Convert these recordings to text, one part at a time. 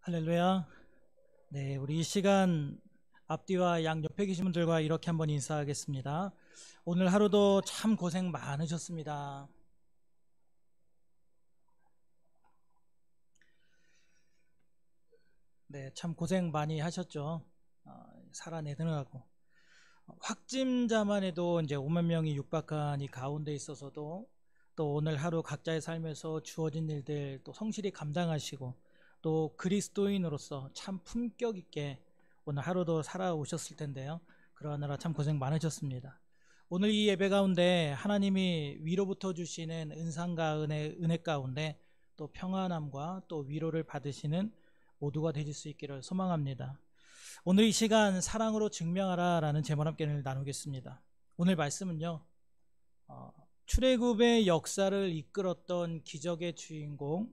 할렐루야. 네, 우리 이 시간 앞뒤와 양 옆에 계신 분들과 이렇게 한번 인사하겠습니다. 오늘 하루도 참 고생 많으셨습니다. 네, 참 고생 많이 하셨죠. 살아내느라고. 확진자만 해도 이제 5만 명이 육박한 이 가운데 있어서도 또 오늘 하루 각자의 삶에서 주어진 일들 또 성실히 감당하시고 또 그리스도인으로서 참 품격 있게 오늘 하루도 살아오셨을 텐데요. 그러느라 참 고생 많으셨습니다. 오늘 이 예배 가운데 하나님이 위로부터 주시는 은상과 은혜 가운데 또 평안함과 또 위로를 받으시는 모두가 되실 수 있기를 소망합니다. 오늘 이 시간 사랑으로 증명하라 라는 제목 함께 나누겠습니다. 오늘 말씀은요, 출애굽의 역사를 이끌었던 기적의 주인공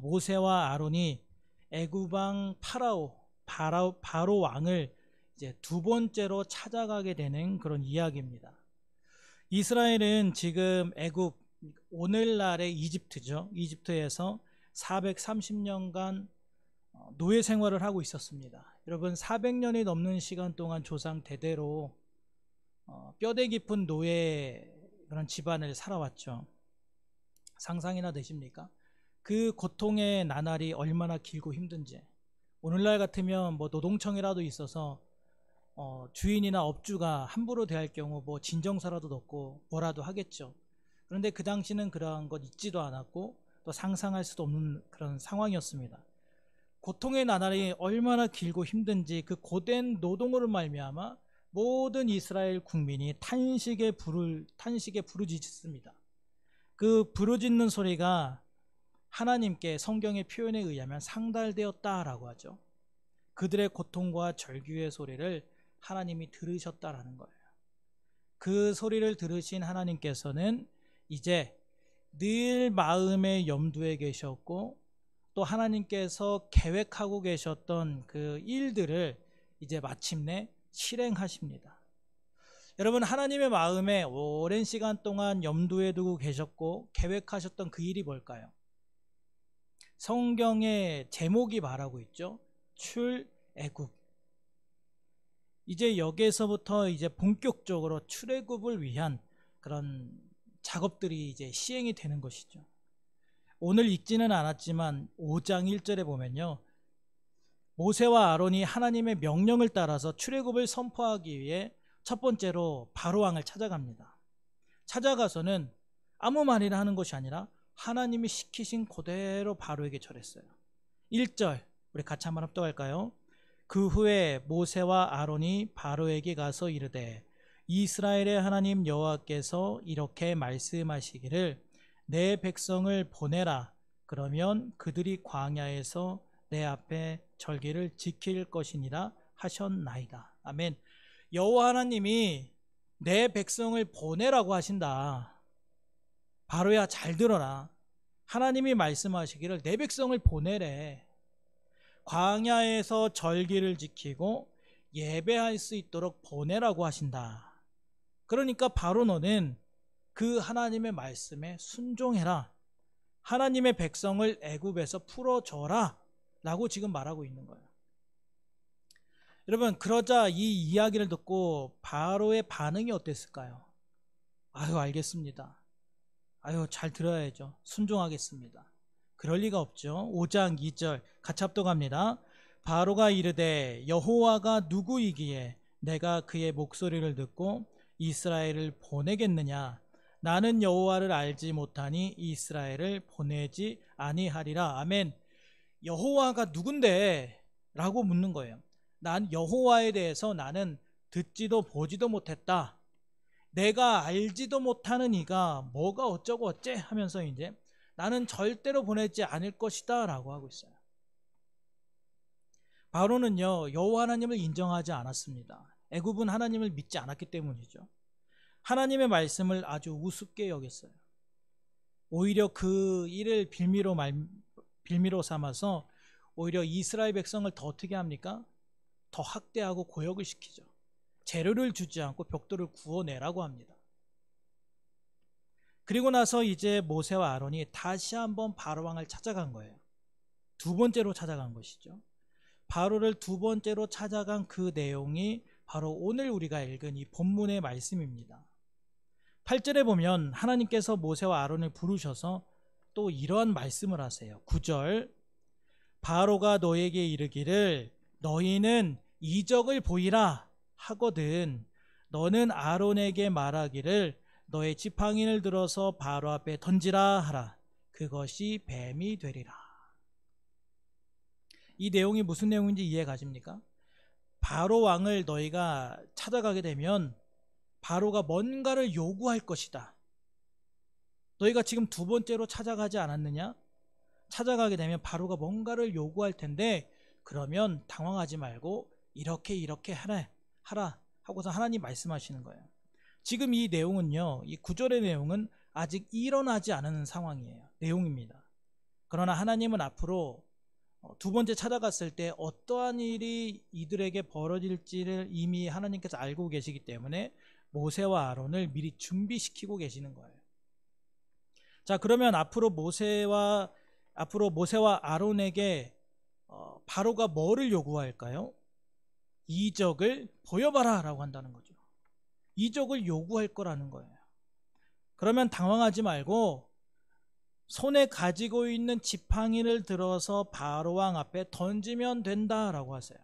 모세와 아론이 애굽왕 바로 왕을 이제 두 번째로 찾아가게 되는 그런 이야기입니다. 이스라엘은 지금 애굽, 오늘날의 이집트죠. 이집트에서 430년간 노예 생활을 하고 있었습니다. 여러분, 400년이 넘는 시간 동안 조상 대대로 뼈대 깊은 노예 그런 집안을 살아왔죠. 상상이나 되십니까? 그 고통의 나날이 얼마나 길고 힘든지. 오늘날 같으면 뭐 노동청이라도 있어서 주인이나 업주가 함부로 대할 경우 뭐 진정서라도 넣고 뭐라도 하겠죠. 그런데 그 당시는 그러한 것 있지도 않았고 또 상상할 수도 없는 그런 상황이었습니다. 고통의 나날이 얼마나 길고 힘든지 그 고된 노동으로 말미암아 모든 이스라엘 국민이 탄식에 부르짖습니다. 그 부르짖는 소리가 하나님께 성경의 표현에 의하면 상달되었다라고 하죠. 그들의 고통과 절규의 소리를 하나님이 들으셨다라는 거예요. 그 소리를 들으신 하나님께서는 이제 늘 마음의 염두에 계셨고 또 하나님께서 계획하고 계셨던 그 일들을 이제 마침내 실행하십니다. 여러분, 하나님의 마음에 오랜 시간 동안 염두에 두고 계셨고 계획하셨던 그 일이 뭘까요? 성경의 제목이 말하고 있죠. 출애굽. 이제 여기에서부터 이제 본격적으로 출애굽을 위한 그런 작업들이 이제 시행이 되는 것이죠. 오늘 읽지는 않았지만 5장 1절에 보면요, 모세와 아론이 하나님의 명령을 따라서 출애굽을 선포하기 위해 첫 번째로 바로왕을 찾아갑니다. 찾아가서는 아무 말이나 하는 것이 아니라 하나님이 시키신 그대로 바로에게 절했어요. 1절 우리 같이 한번 합독할까요? 그 후에 모세와 아론이 바로에게 가서 이르되 이스라엘의 하나님 여호와께서 이렇게 말씀하시기를 내 백성을 보내라. 그러면 그들이 광야에서 내 앞에 절기를 지킬 것이니라 하셨나이다. 아멘. 여호와 하나님이 내 백성을 보내라고 하신다. 바로야, 잘 들어라. 하나님이 말씀하시기를 내 백성을 보내래. 광야에서 절기를 지키고 예배할 수 있도록 보내라고 하신다. 그러니까 바로 너는 그 하나님의 말씀에 순종해라. 하나님의 백성을 애굽에서 풀어줘라 라고 지금 말하고 있는 거예요. 여러분, 그러자 이 이야기를 듣고 바로의 반응이 어땠을까요? 아유, 알겠습니다. 아유, 잘 들어야죠. 순종하겠습니다. 그럴 리가 없죠. 5장 2절 같이 합독합니다. 바로가 이르되 여호와가 누구이기에 내가 그의 목소리를 듣고 이스라엘을 보내겠느냐? 나는 여호와를 알지 못하니 이스라엘을 보내지 아니하리라. 아멘. 여호와가 누군데? 라고 묻는 거예요. 난 여호와에 대해서 나는 듣지도 보지도 못했다. 내가 알지도 못하는 이가 뭐가 어쩌고 어째 하면서 이제 나는 절대로 보내지 않을 것이다 라고 하고 있어요. 바로는요, 여호와 하나님을 인정하지 않았습니다. 애굽은 하나님을 믿지 않았기 때문이죠. 하나님의 말씀을 아주 우습게 여겼어요. 오히려 그 일을 빌미로 삼아서 오히려 이스라엘 백성을 더 어떻게 합니까? 더 학대하고 고역을 시키죠. 재료를 주지 않고 벽돌을 구워내라고 합니다. 그리고 나서 이제 모세와 아론이 다시 한번 바로왕을 찾아간 거예요. 두 번째로 찾아간 것이죠. 바로를 두 번째로 찾아간 그 내용이 바로 오늘 우리가 읽은 이 본문의 말씀입니다. 8절에 보면 하나님께서 모세와 아론을 부르셔서 또 이러한 말씀을 하세요. 9절, 바로가 너에게 이르기를 너희는 이적을 보이라 하거든 너는 아론에게 말하기를 너의 지팡이를 들어서 바로 앞에 던지라 하라. 그것이 뱀이 되리라. 이 내용이 무슨 내용인지 이해 가십니까? 바로 왕을 너희가 찾아가게 되면 바로가 뭔가를 요구할 것이다. 너희가 지금 두 번째로 찾아가지 않았느냐? 찾아가게 되면 바로가 뭔가를 요구할 텐데 그러면 당황하지 말고 이렇게 하라 하고서 하나님 말씀하시는 거예요. 지금 이 내용은요, 이 9절의 내용은 아직 일어나지 않은 상황이에요. 내용입니다. 그러나 하나님은 앞으로 두 번째 찾아갔을 때 어떠한 일이 이들에게 벌어질지를 이미 하나님께서 알고 계시기 때문에 모세와 아론을 미리 준비시키고 계시는 거예요. 자, 그러면 앞으로 모세와 아론에게 바로가 뭐를 요구할까요? 이적을 보여봐라 라고 한다는 거죠. 이적을 요구할 거라는 거예요. 그러면 당황하지 말고 손에 가지고 있는 지팡이를 들어서 바로왕 앞에 던지면 된다라고 하세요.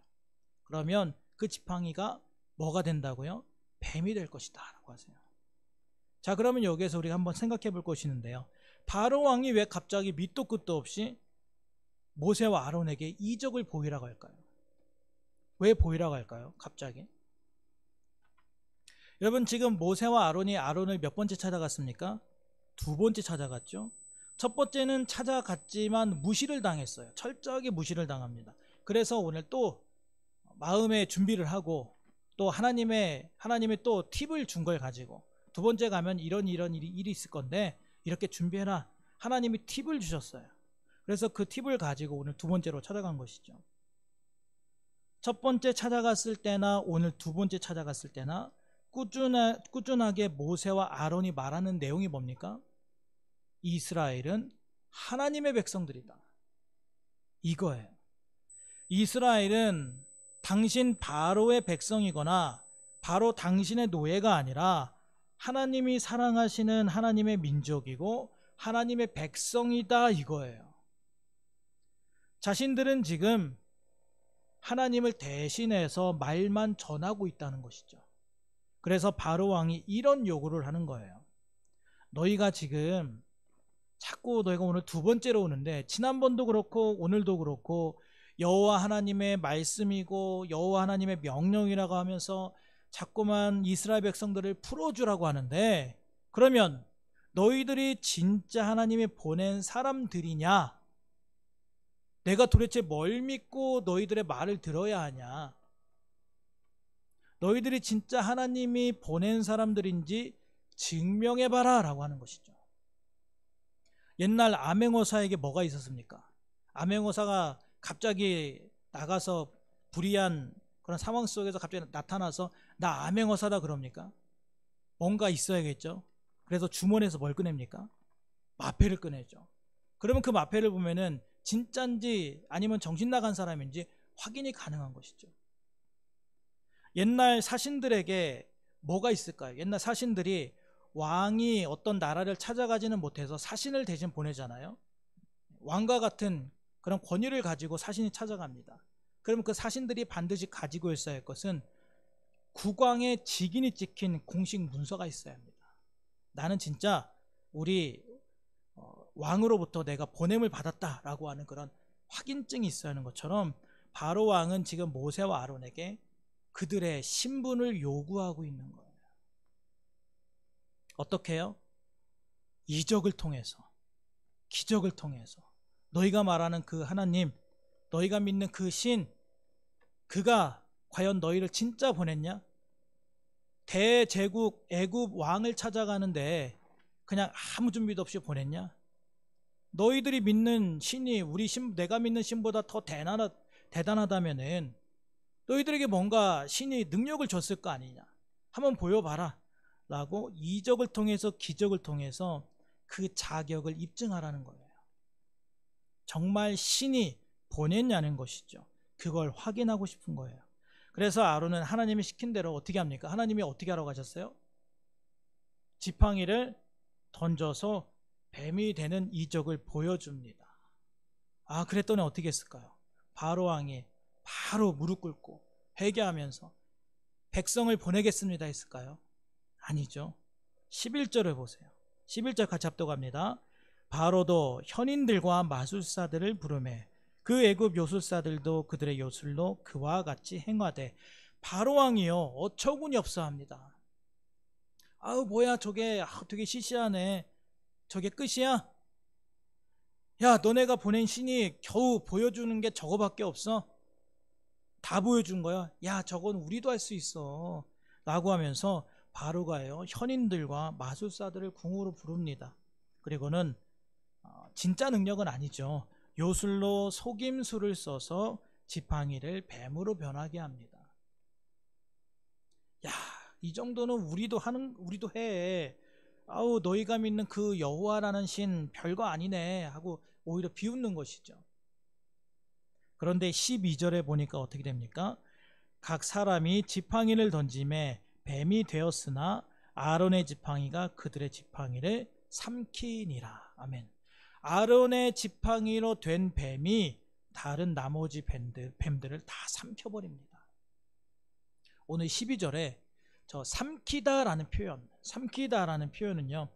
그러면 그 지팡이가 뭐가 된다고요? 뱀이 될 것이다 라고 하세요. 자, 그러면 여기에서 우리가 한번 생각해 볼 것이 있는데요. 바로왕이 왜 갑자기 밑도 끝도 없이 모세와 아론에게 이적을 보이라고 할까요? 왜 보이라고 할까요? 갑자기. 여러분, 지금 모세와 아론이 아론을 몇 번째 찾아갔습니까? 두 번째 찾아갔죠. 첫 번째는 찾아갔지만 무시를 당했어요. 철저하게 무시를 당합니다. 그래서 오늘 또 마음의 준비를 하고 또 하나님의 또 팁을 준 걸 가지고 두 번째 가면 이런 일이 있을 건데 이렇게 준비해라. 하나님이 팁을 주셨어요. 그래서 그 팁을 가지고 오늘 두 번째로 찾아간 것이죠. 첫 번째 찾아갔을 때나 오늘 두 번째 찾아갔을 때나 꾸준하게 모세와 아론이 말하는 내용이 뭡니까? 이스라엘은 하나님의 백성들이다. 이거예요. 이스라엘은 당신 바로의 백성이거나 바로 당신의 노예가 아니라 하나님이 사랑하시는 하나님의 민족이고 하나님의 백성이다 이거예요. 자신들은 지금 하나님을 대신해서 말만 전하고 있다는 것이죠. 그래서 바로 왕이 이런 요구를 하는 거예요. 너희가 지금 자꾸 너희가 오늘 두 번째로 오는데 지난번도 그렇고 오늘도 그렇고 여호와 하나님의 말씀이고 여호와 하나님의 명령이라고 하면서 자꾸만 이스라엘 백성들을 풀어주라고 하는데 그러면 너희들이 진짜 하나님이 보낸 사람들이냐? 내가 도대체 뭘 믿고 너희들의 말을 들어야 하냐? 너희들이 진짜 하나님이 보낸 사람들인지 증명해봐라 라고 하는 것이죠. 옛날 암행어사에게 뭐가 있었습니까? 암행어사가 갑자기 나가서 불의한 그런 상황 속에서 갑자기 나타나서 나 암행어사다 그럽니까? 뭔가 있어야겠죠. 그래서 주머니에서 뭘 꺼냅니까? 마패를 꺼내죠. 그러면 그 마패를 보면은 진짜인지 아니면 정신 나간 사람인지 확인이 가능한 것이죠. 옛날 사신들에게 뭐가 있을까요? 옛날 사신들이 왕이 어떤 나라를 찾아가지는 못해서 사신을 대신 보내잖아요. 왕과 같은 그런 권위를 가지고 사신이 찾아갑니다. 그러면 그 사신들이 반드시 가지고 있어야 할 것은 국왕의 직인이 찍힌 공식 문서가 있어야 합니다. 나는 진짜 우리 왕으로부터 내가 보냄을 받았다라고 하는 그런 확인증이 있어야 하는 것처럼 바로 왕은 지금 모세와 아론에게 그들의 신분을 요구하고 있는 거예요. 어떻게 해요? 이적을 통해서, 기적을 통해서 너희가 말하는 그 하나님, 너희가 믿는 그 신, 그가 과연 너희를 진짜 보냈냐? 대제국 애굽 왕을 찾아가는데 그냥 아무 준비도 없이 보냈냐? 너희들이 믿는 신이 내가 믿는 신보다 더 대단하다면은 너희들에게 뭔가 신이 능력을 줬을 거 아니냐? 한번 보여봐라 라고 이적을 통해서 기적을 통해서 그 자격을 입증하라는 거예요. 정말 신이 보냈냐는 것이죠. 그걸 확인하고 싶은 거예요. 그래서 아론은 하나님이 시킨 대로 어떻게 합니까? 하나님이 어떻게 하라고 하셨어요? 지팡이를 던져서 뱀이 되는 이적을 보여줍니다. 그랬더니 어떻게 했을까요? 바로 왕이 바로 무릎 꿇고 회개하면서 백성을 보내겠습니다 했을까요? 아니죠. 11절을 보세요. 11절 같이 합독합니다. 바로도 현인들과 마술사들을 부르매 그 애굽 요술사들도 그들의 요술로 그와 같이 행하되 바로 왕이요 어처구니 없어 합니다. 뭐야 저게 되게 시시하네. 저게 끝이야? 야 너네가 보낸 신이 겨우 보여주는 게 저거밖에 없어? 다 보여준 거야? 야 저건 우리도 할 수 있어 라고 하면서 바로가요 현인들과 마술사들을 궁으로 부릅니다. 그리고는 진짜 능력은 아니죠. 요술로 속임수를 써서 지팡이를 뱀으로 변하게 합니다. 야, 이 정도는 우리도 해. 너희가 믿는 그 여호와라는 신 별거 아니네 하고 오히려 비웃는 것이죠. 그런데 12절에 보니까 어떻게 됩니까? 각 사람이 지팡이를 던짐에 뱀이 되었으나 아론의 지팡이가 그들의 지팡이를 삼키니라. 아멘. 아론의 지팡이로 된 뱀이 다른 나머지 뱀들을 다 삼켜버립니다. 오늘 12절에 저 삼키다라는 표현은요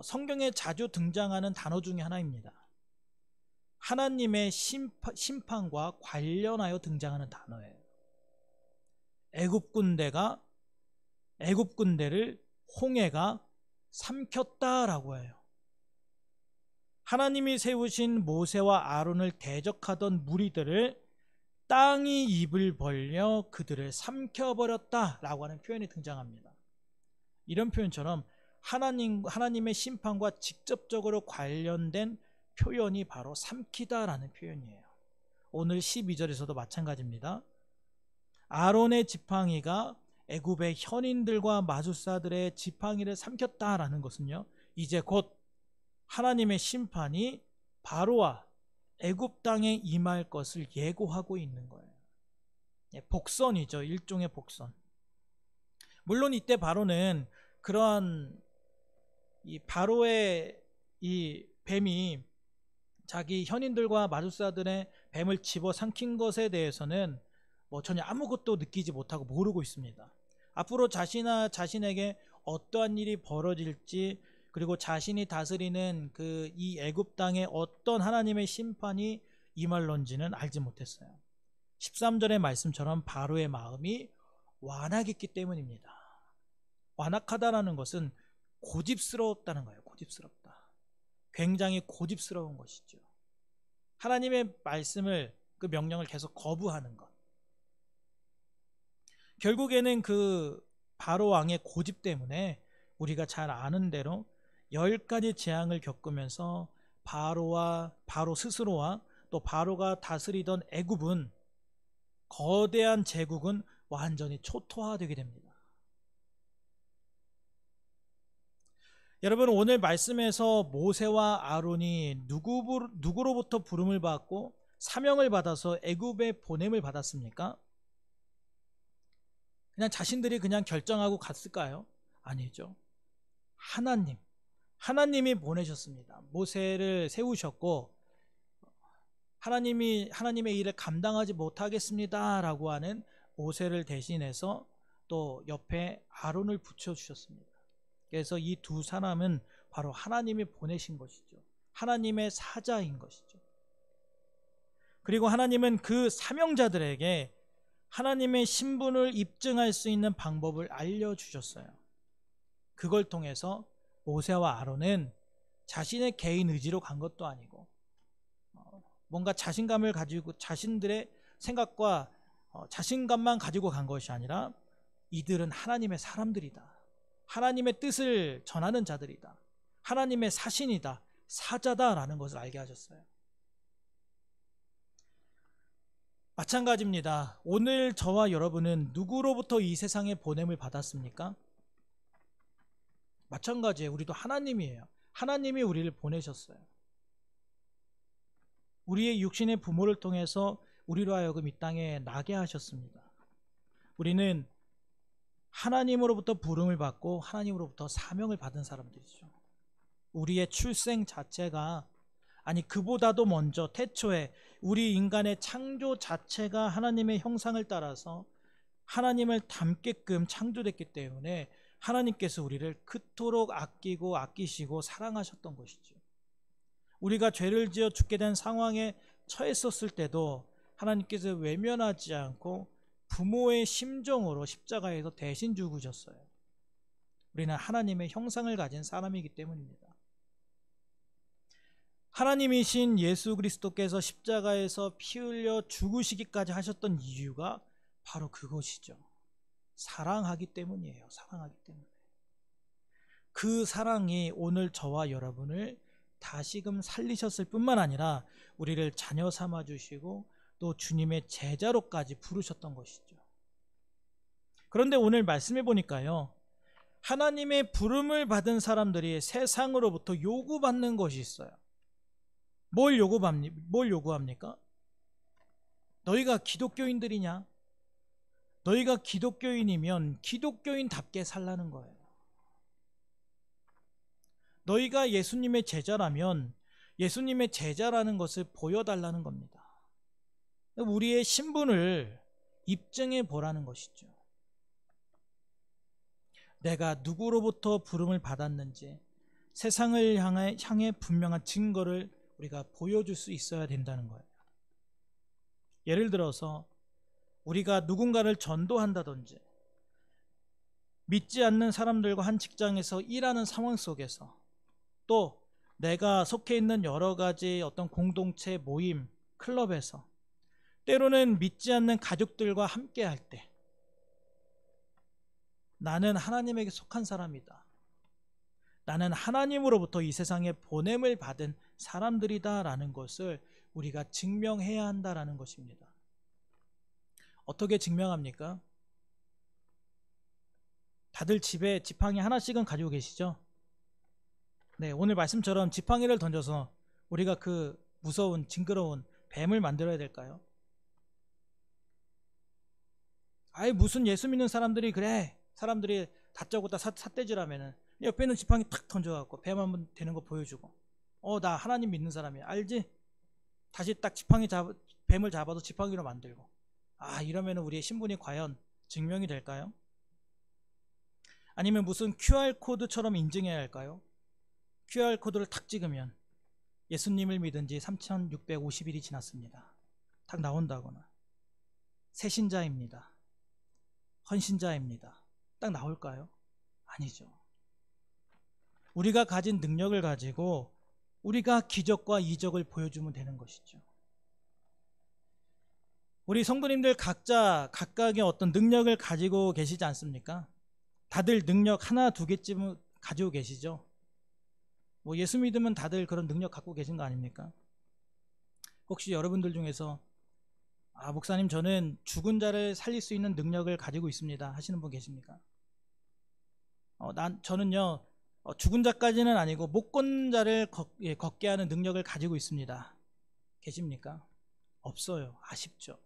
성경에 자주 등장하는 단어 중에 하나입니다. 하나님의 심판과 관련하여 등장하는 단어예요. 애굽 군대를 홍해가 삼켰다라고 해요. 하나님이 세우신 모세와 아론을 대적하던 무리들을 땅이 입을 벌려 그들을 삼켜버렸다라고 하는 표현이 등장합니다. 이런 표현처럼 하나님의 심판과 직접적으로 관련된 표현이 바로 삼키다라는 표현이에요. 오늘 12절에서도 마찬가지입니다. 아론의 지팡이가 애굽의 현인들과 마술사들의 지팡이를 삼켰다라는 것은요 이제 곧 하나님의 심판이 바로와 애굽 땅에 임할 것을 예고하고 있는 거예요. 복선이죠. 일종의 복선. 물론 이때 바로는 그러한 이 바로의 이 뱀이 자기 현인들과 마술사들의 뱀을 집어삼킨 것에 대해서는 전혀 아무것도 느끼지 못하고 모르고 있습니다. 앞으로 자신에게 어떠한 일이 벌어질지 그리고 자신이 다스리는 이 애굽 땅에 어떤 하나님의 심판이 임할런지는 알지 못했어요. 13절의 말씀처럼 바로의 마음이 완악했기 때문입니다. 완악하다라는 것은 고집스러웠다는 거예요. 고집스럽다. 굉장히 고집스러운 것이죠. 하나님의 말씀을 그 명령을 계속 거부하는 것. 결국에는 그 바로 왕의 고집 때문에 우리가 잘 아는 대로 10가지 재앙을 겪으면서 바로 스스로와 또 바로가 다스리던 애굽은 거대한 제국은 완전히 초토화되게 됩니다. 여러분 오늘 말씀에서 모세와 아론이 누구로부터 부름을 받고 사명을 받아서 애굽에 보냄을 받았습니까? 그냥 자신들이 그냥 결정하고 갔을까요? 아니죠. 하나님이 보내셨습니다. 모세를 세우셨고 하나님의 일을 감당하지 못하겠습니다 라고 하는 모세를 대신해서 또 옆에 아론을 붙여주셨습니다. 그래서 이 두 사람은 바로 하나님이 보내신 것이죠. 하나님의 사자인 것이죠. 그리고 하나님은 그 사명자들에게 하나님의 신분을 입증할 수 있는 방법을 알려주셨어요. 그걸 통해서 모세와 아론은 자신의 개인 의지로 간 것도 아니고 뭔가 자신감을 가지고 자신들의 생각과 자신감만 가지고 간 것이 아니라 이들은 하나님의 사람들이다. 하나님의 뜻을 전하는 자들이다. 하나님의 사신이다. 사자다라는 것을 알게 하셨어요. 마찬가지입니다. 오늘 저와 여러분은 누구로부터 이 세상에 보냄을 받았습니까? 마찬가지예요. 우리도 하나님이에요. 하나님이 우리를 보내셨어요. 우리의 육신의 부모를 통해서 우리로 하여금 이 땅에 나게 하셨습니다. 우리는 하나님으로부터 부름을 받고 하나님으로부터 사명을 받은 사람들이죠. 우리의 출생 자체가, 아니 그보다도 먼저 태초에 우리 인간의 창조 자체가 하나님의 형상을 따라서 하나님을 닮게끔 창조됐기 때문에 하나님께서 우리를 그토록 아끼고 아끼시고 사랑하셨던 것이죠. 우리가 죄를 지어 죽게 된 상황에 처했었을 때도 하나님께서 외면하지 않고 부모의 심정으로 십자가에서 대신 죽으셨어요. 우리는 하나님의 형상을 가진 사람이기 때문입니다. 하나님이신 예수 그리스도께서 십자가에서 피 흘려 죽으시기까지 하셨던 이유가 바로 그것이죠. 사랑하기 때문이에요. 사랑하기 때문에. 그 사랑이 오늘 저와 여러분을 다시금 살리셨을 뿐만 아니라 우리를 자녀 삼아 주시고 또 주님의 제자로까지 부르셨던 것이죠. 그런데 오늘 말씀해 보니까요, 하나님의 부름을 받은 사람들이 세상으로부터 요구받는 것이 있어요. 뭘 요구합니까? 너희가 기독교인들이냐? 너희가 기독교인이면 기독교인답게 살라는 거예요. 너희가 예수님의 제자라면 예수님의 제자라는 것을 보여달라는 겁니다. 우리의 신분을 입증해 보라는 것이죠. 내가 누구로부터 부름을 받았는지 세상을 향해 분명한 증거를 우리가 보여줄 수 있어야 된다는 거예요. 예를 들어서 우리가 누군가를 전도한다든지 믿지 않는 사람들과 한 직장에서 일하는 상황 속에서 또 내가 속해 있는 여러 가지 어떤 공동체 모임, 클럽에서 때로는 믿지 않는 가족들과 함께 할 때 나는 하나님에게 속한 사람이다. 나는 하나님으로부터 이 세상에 보냄을 받은 사람들이다 라는 것을 우리가 증명해야 한다라는 것입니다. 어떻게 증명합니까? 다들 집에 지팡이 하나씩은 가지고 계시죠? 네, 오늘 말씀처럼 지팡이를 던져서 우리가 그 무서운 징그러운 뱀을 만들어야 될까요? 아이 무슨 예수 믿는 사람들이 그래, 사람들이 다짜고짜 삿대질하면은 옆에 있는 지팡이 탁 던져갖고 뱀 한번 되는 거 보여주고, 나 하나님 믿는 사람이야, 알지? 다시 딱 뱀을 잡아서 지팡이로 만들고, 이러면 우리의 신분이 과연 증명이 될까요? 아니면 무슨 QR코드처럼 인증해야 할까요? QR코드를 탁 찍으면 예수님을 믿은 지 3650일이 지났습니다. 딱 나온다거나 새신자입니다, 헌신자입니다, 딱 나올까요? 아니죠. 우리가 가진 능력을 가지고 우리가 기적과 이적을 보여주면 되는 것이죠. 우리 성도님들 각각의 어떤 능력을 가지고 계시지 않습니까? 다들 능력 하나 두 개쯤은 가지고 계시죠? 예수 믿으면 다들 그런 능력 갖고 계신 거 아닙니까? 혹시 여러분들 중에서 목사님 저는 죽은 자를 살릴 수 있는 능력을 가지고 있습니다 하시는 분 계십니까? 저는요 죽은 자까지는 아니고 못 걷는 자를 걷게 하는 능력을 가지고 있습니다. 계십니까? 없어요. 아쉽죠.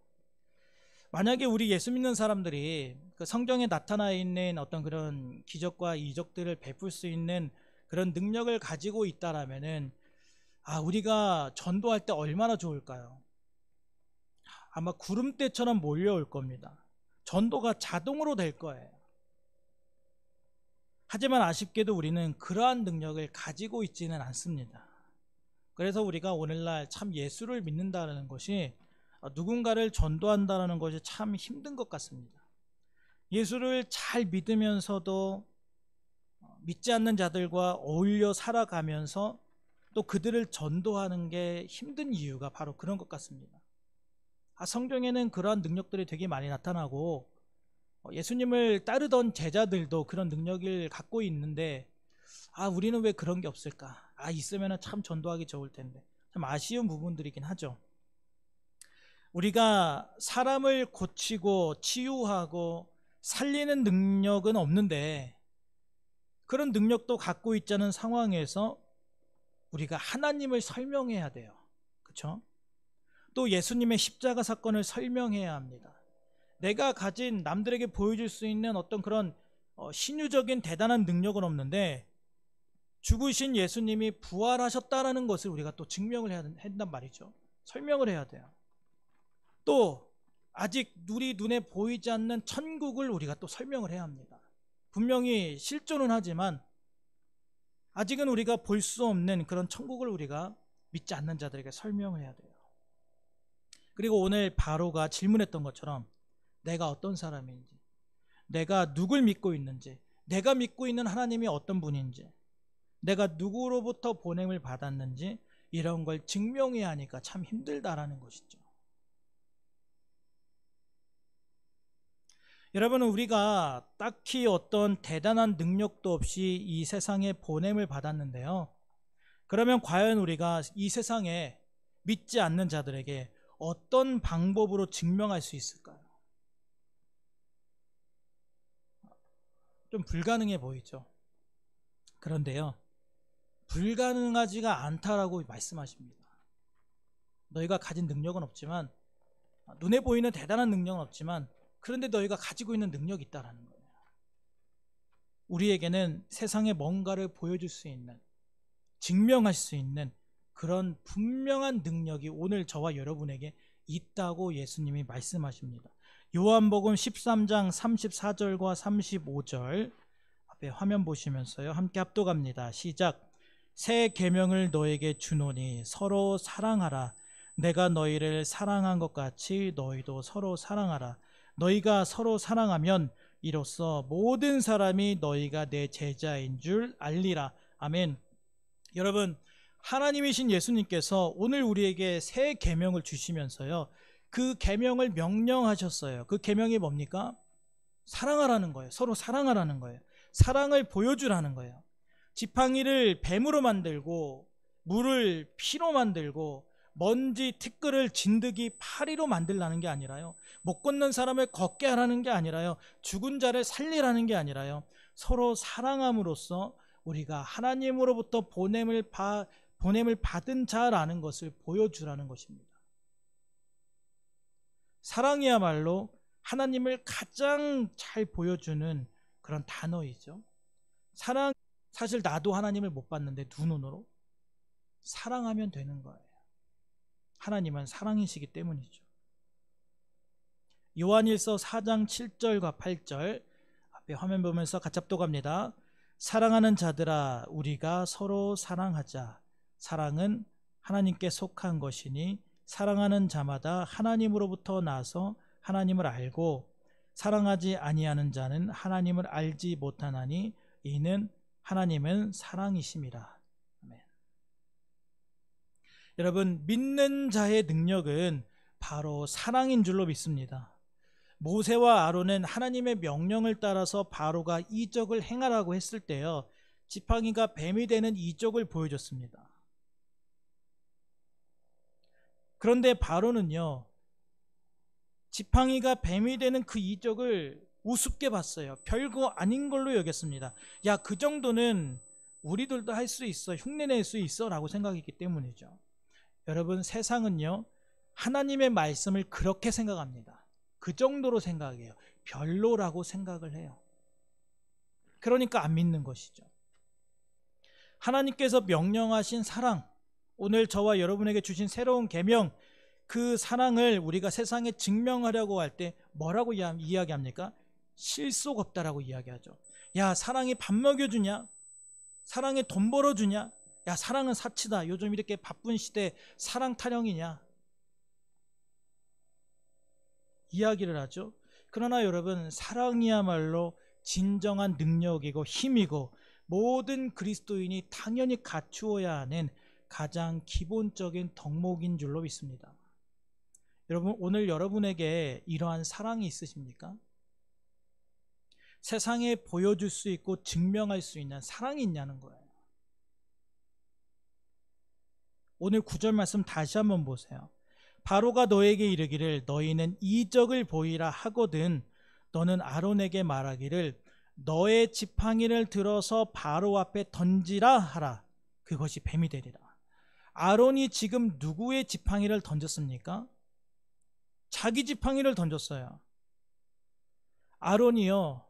만약에 우리 예수 믿는 사람들이 그 성경에 나타나 있는 어떤 그런 기적과 이적들을 베풀 수 있는 그런 능력을 가지고 있다라면은 우리가 전도할 때 얼마나 좋을까요? 아마 구름대처럼 몰려올 겁니다. 전도가 자동으로 될 거예요. 하지만 아쉽게도 우리는 그러한 능력을 가지고 있지는 않습니다. 그래서 우리가 오늘날 참 예수를 믿는다는 것이 누군가를 전도한다는 것이 참 힘든 것 같습니다. 예수를 잘 믿으면서도 믿지 않는 자들과 어울려 살아가면서 또 그들을 전도하는 게 힘든 이유가 바로 그런 것 같습니다. 성경에는 그러한 능력들이 되게 많이 나타나고 예수님을 따르던 제자들도 그런 능력을 갖고 있는데 우리는 왜 그런 게 없을까? 있으면 참 전도하기 좋을 텐데. 참 아쉬운 부분들이긴 하죠. 우리가 사람을 고치고 치유하고 살리는 능력은 없는데 그런 능력도 갖고 있지 않은 상황에서 우리가 하나님을 설명해야 돼요. 그렇죠? 또 예수님의 십자가 사건을 설명해야 합니다. 내가 가진 남들에게 보여줄 수 있는 어떤 그런 신유적인 대단한 능력은 없는데 죽으신 예수님이 부활하셨다라는 것을 우리가 또 증명을 해야 한단 말이죠. 설명을 해야 돼요. 또 아직 우리 눈에 보이지 않는 천국을 우리가 또 설명을 해야 합니다. 분명히 실존은 하지만 아직은 우리가 볼 수 없는 그런 천국을 우리가 믿지 않는 자들에게 설명을 해야 돼요. 그리고 오늘 바로가 질문했던 것처럼 내가 어떤 사람인지, 내가 누굴 믿고 있는지, 내가 믿고 있는 하나님이 어떤 분인지, 내가 누구로부터 보냄을 받았는지 이런 걸 증명해야 하니까 참 힘들다라는 것이죠. 여러분, 우리가 딱히 어떤 대단한 능력도 없이 이 세상에 보냄을 받았는데요. 그러면 과연 우리가 이 세상에 믿지 않는 자들에게 어떤 방법으로 증명할 수 있을까요? 좀 불가능해 보이죠. 그런데요, 불가능하지가 않다라고 말씀하십니다. 너희가 가진 능력은 없지만, 눈에 보이는 대단한 능력은 없지만, 그런데 너희가 가지고 있는 능력이 있다라는 거예요. 우리에게는 세상에 뭔가를 보여줄 수 있는, 증명할 수 있는 그런 분명한 능력이 오늘 저와 여러분에게 있다고 예수님이 말씀하십니다. 요한복음 13장 34절과 35절 앞에 화면 보시면서요, 함께 합독합니다. 시작. 새 계명을 너에게 주노니 서로 사랑하라. 내가 너희를 사랑한 것 같이 너희도 서로 사랑하라. 너희가 서로 사랑하면 이로써 모든 사람이 너희가 내 제자인 줄 알리라. 아멘. 여러분, 하나님이신 예수님께서 오늘 우리에게 새 계명을 주시면서요, 그 계명을 명령하셨어요. 그 계명이 뭡니까? 사랑하라는 거예요. 서로 사랑하라는 거예요. 사랑을 보여주라는 거예요. 지팡이를 뱀으로 만들고 물을 피로 만들고 먼지 티끌을 진드기 파리로 만들라는 게 아니라요, 못 걷는 사람을 걷게 하라는 게 아니라요, 죽은 자를 살리라는 게 아니라요, 서로 사랑함으로써 우리가 하나님으로부터 보냄을 받은 자라는 것을 보여주라는 것입니다. 사랑이야말로 하나님을 가장 잘 보여주는 그런 단어이죠. 사랑, 사실 나도 하나님을 못 봤는데 두 눈으로 사랑하면 되는 거예요. 하나님은 사랑이시기 때문이죠. 요한일서 4장 7절과 8절 앞에 화면 보면서 같이 합독합니다. 사랑하는 자들아, 우리가 서로 사랑하자. 사랑은 하나님께 속한 것이니 사랑하는 자마다 하나님으로부터 나서 하나님을 알고 사랑하지 아니하는 자는 하나님을 알지 못하나니 이는 하나님은 사랑이심이라. 아멘. 여러분, 믿는 자의 능력은 바로 사랑인 줄로 믿습니다. 모세와 아론은 하나님의 명령을 따라서 바로가 이적을 행하라고 했을 때요, 지팡이가 뱀이 되는 이적을 보여줬습니다. 그런데 바로는요, 지팡이가 뱀이 되는 그 이적을 우습게 봤어요. 별거 아닌 걸로 여겼습니다. 야, 그 정도는 우리들도 할 수 있어, 흉내낼 수 있어 라고 생각했기 때문이죠. 여러분, 세상은요, 하나님의 말씀을 그렇게 생각합니다. 그 정도로 생각해요. 별로라고 생각을 해요. 그러니까 안 믿는 것이죠. 하나님께서 명령하신 사랑, 오늘 저와 여러분에게 주신 새로운 계명, 그 사랑을 우리가 세상에 증명하려고 할 때 뭐라고 이야기합니까? 실속 없다라고 이야기하죠. 야, 사랑이 밥 먹여주냐? 사랑이 돈 벌어주냐? 야, 사랑은 사치다. 요즘 이렇게 바쁜 시대에 사랑 타령이냐? 이야기를 하죠. 그러나 여러분, 사랑이야말로 진정한 능력이고 힘이고 모든 그리스도인이 당연히 갖추어야 하는 가장 기본적인 덕목인 줄로 믿습니다. 여러분, 오늘 여러분에게 이러한 사랑이 있으십니까? 세상에 보여줄 수 있고 증명할 수 있는 사랑이 있냐는 거예요. 오늘 9절 말씀 다시 한번 보세요. 바로가 너에게 이르기를 너희는 이적을 보이라 하거든 너는 아론에게 말하기를 너의 지팡이를 들어서 바로 앞에 던지라 하라. 그것이 뱀이 되리라. 아론이 지금 누구의 지팡이를 던졌습니까? 자기 지팡이를 던졌어요. 아론이요,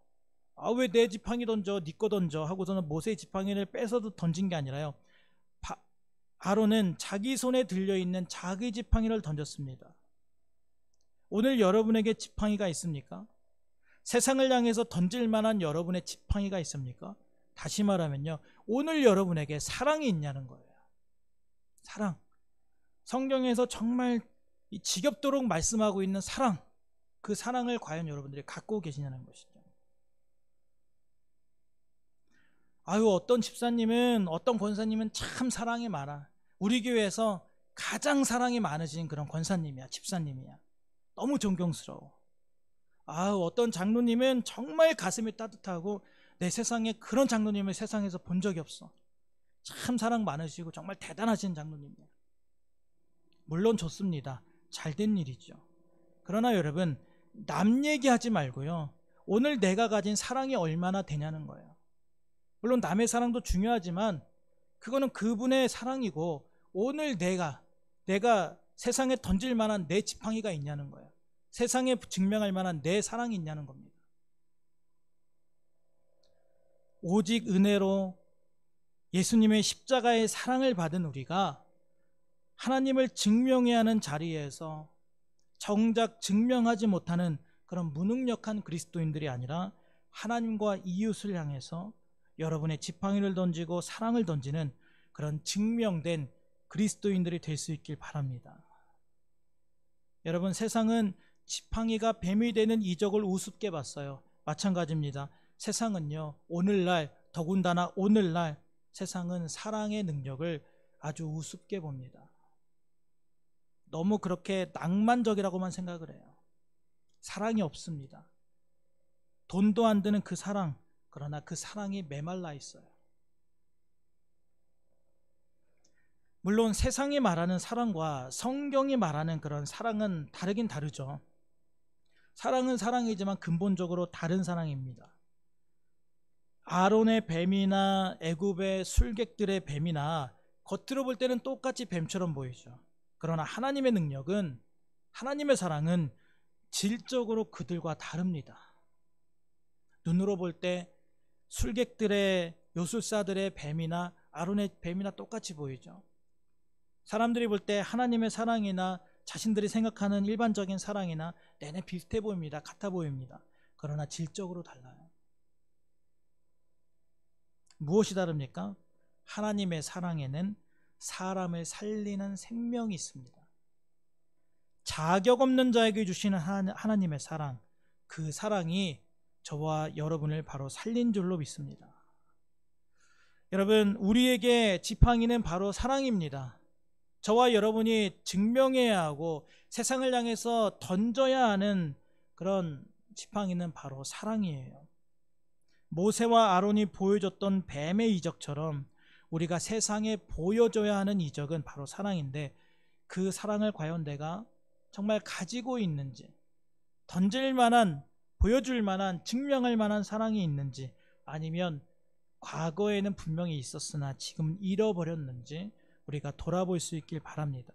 왜 내 지팡이 던져, 네 거 던져 하고서는 모세의 지팡이를 뺏어도 던진 게 아니라요, 아론은 자기 손에 들려있는 자기 지팡이를 던졌습니다. 오늘 여러분에게 지팡이가 있습니까? 세상을 향해서 던질 만한 여러분의 지팡이가 있습니까? 다시 말하면요, 오늘 여러분에게 사랑이 있냐는 거예요. 사랑. 성경에서 정말 지겹도록 말씀하고 있는 사랑, 그 사랑을 과연 여러분들이 갖고 계시냐는 것이죠. 어떤 집사님은, 어떤 권사님은 참 사랑이 많아. 우리 교회에서 가장 사랑이 많으신 그런 권사님이야, 집사님이야. 너무 존경스러워. 어떤 장로님은 정말 가슴이 따뜻하고, 내 세상에 그런 장로님을 세상에서 본 적이 없어. 참 사랑 많으시고 정말 대단하신 장로님이에요. 물론 좋습니다. 잘된 일이죠. 그러나 여러분, 남 얘기하지 말고요, 오늘 내가 가진 사랑이 얼마나 되냐는 거예요. 물론 남의 사랑도 중요하지만 그거는 그분의 사랑이고, 오늘 내가 세상에 던질 만한 내 지팡이가 있냐는 거예요. 세상에 증명할 만한 내 사랑이 있냐는 겁니다. 오직 은혜로 예수님의 십자가의 사랑을 받은 우리가 하나님을 증명해야 하는 자리에서 정작 증명하지 못하는 그런 무능력한 그리스도인들이 아니라 하나님과 이웃을 향해서 여러분의 지팡이를 던지고 사랑을 던지는 그런 증명된 그리스도인들이 될 수 있길 바랍니다. 여러분, 세상은 지팡이가 뱀이 되는 이적을 우습게 봤어요. 마찬가지입니다. 세상은요, 오늘날, 더군다나 오늘날 세상은 사랑의 능력을 아주 우습게 봅니다. 너무 그렇게 낭만적이라고만 생각을 해요. 사랑이 없습니다. 돈도 안 드는 그 사랑, 그러나 그 사랑이 메말라 있어요. 물론 세상이 말하는 사랑과 성경이 말하는 그런 사랑은 다르긴 다르죠. 사랑은 사랑이지만 근본적으로 다른 사랑입니다. 아론의 뱀이나 애굽의 술객들의 뱀이나 겉으로 볼 때는 똑같이 뱀처럼 보이죠. 그러나 하나님의 능력은, 하나님의 사랑은 질적으로 그들과 다릅니다. 눈으로 볼 때 술객들의, 요술사들의 뱀이나 아론의 뱀이나 똑같이 보이죠. 사람들이 볼 때 하나님의 사랑이나 자신들이 생각하는 일반적인 사랑이나 내내 비슷해 보입니다. 같아 보입니다. 그러나 질적으로 달라요. 무엇이 다릅니까? 하나님의 사랑에는 사람을 살리는 생명이 있습니다. 자격 없는 자에게 주시는 하나님의 사랑, 그 사랑이 저와 여러분을 바로 살린 줄로 믿습니다. 여러분, 우리에게 지팡이는 바로 사랑입니다. 저와 여러분이 증명해야 하고 세상을 향해서 던져야 하는 그런 지팡이는 바로 사랑이에요. 모세와 아론이 보여줬던 뱀의 이적처럼 우리가 세상에 보여줘야 하는 이적은 바로 사랑인데, 그 사랑을 과연 내가 정말 가지고 있는지, 던질 만한, 보여줄 만한, 증명할 만한 사랑이 있는지, 아니면 과거에는 분명히 있었으나 지금 잃어버렸는지 우리가 돌아볼 수 있길 바랍니다.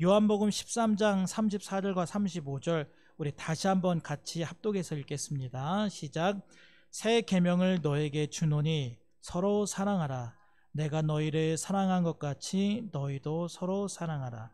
요한복음 13장 34절과 35절 우리 다시 한번 같이 합독해서 읽겠습니다. 시작. 새 계명을 너에게 주노니 서로 사랑하라. 내가 너희를 사랑한 것 같이 너희도 서로 사랑하라.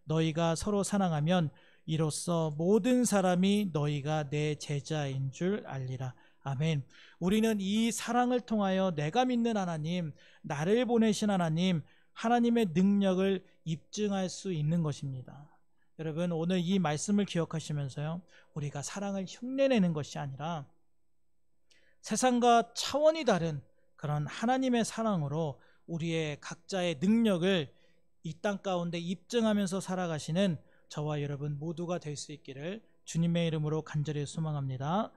너희가 서로 사랑하면 이로써 모든 사람이 너희가 내 제자인 줄 알리라. 아멘. 우리는 이 사랑을 통하여 내가 믿는 하나님, 나를 보내신 하나님, 하나님의 능력을 입증할 수 있는 것입니다. 여러분, 오늘 이 말씀을 기억하시면서요, 우리가 사랑을 흉내내는 것이 아니라 세상과 차원이 다른 그런 하나님의 사랑으로 우리의 각자의 능력을 이 땅 가운데 입증하면서 살아가시는 저와 여러분 모두가 될 수 있기를 주님의 이름으로 간절히 소망합니다.